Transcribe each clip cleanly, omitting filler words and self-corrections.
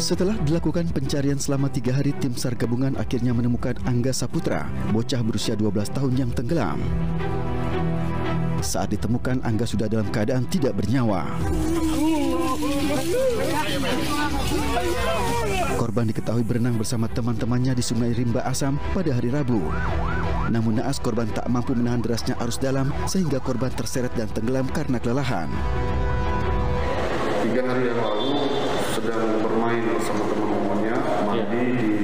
Setelah dilakukan pencarian selama 3 hari, tim SAR gabungan akhirnya menemukan Angga Saputra, bocah berusia 12 tahun yang tenggelam. Saat ditemukan, Angga sudah dalam keadaan tidak bernyawa. Korban diketahui berenang bersama teman-temannya di Sungai Rimba Asam pada hari Rabu. Namun naas korban tak mampu menahan derasnya arus dalam sehingga korban terseret dan tenggelam karena kelelahan. 3 hari yang lalu sedang bermain bersama teman-temannya, mandi di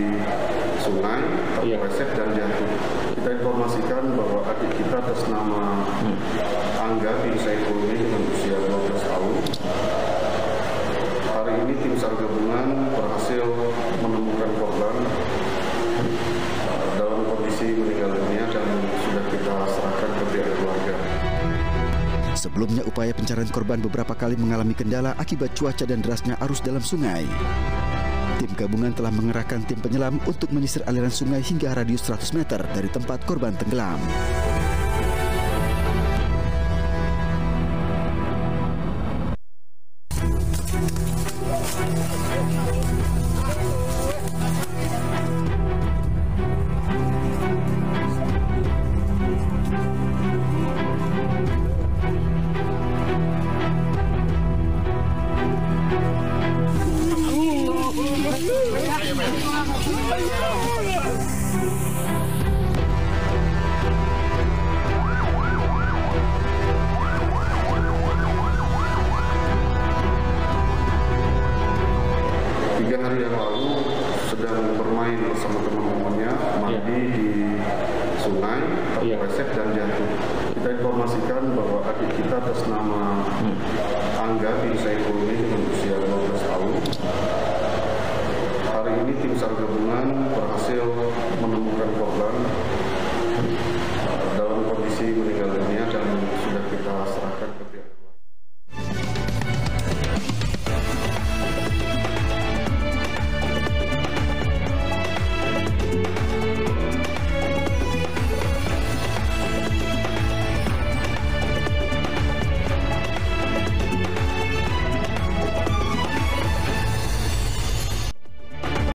sungai, terpeleset dan jatuh. Kita informasikan bahwa adik kita atas nama Angga bin Saiful ini dengan usia 12 tahun. Hari ini tim SAR gabungan berhasil menemukan korban dalam kondisi meninggal dunia dan sudah kita serahkan ke pihak keluarga. Sebelumnya, upaya pencarian korban beberapa kali mengalami kendala akibat cuaca dan derasnya arus dalam sungai. Tim gabungan telah mengerahkan tim penyelam untuk menyisir aliran sungai hingga radius 100 meter dari tempat korban tenggelam. Tiga hari yang lalu sedang bermain bersama teman-temannya, mandi di sungai, terpeleset dan jatuh. Kita informasikan bahwa adik kita atas nama Angga bin Saiful ini dengan usia 12 tahun. Hari ini tim SAR gabungan berhasil menemukan korban dalam kondisi meninggal dunia.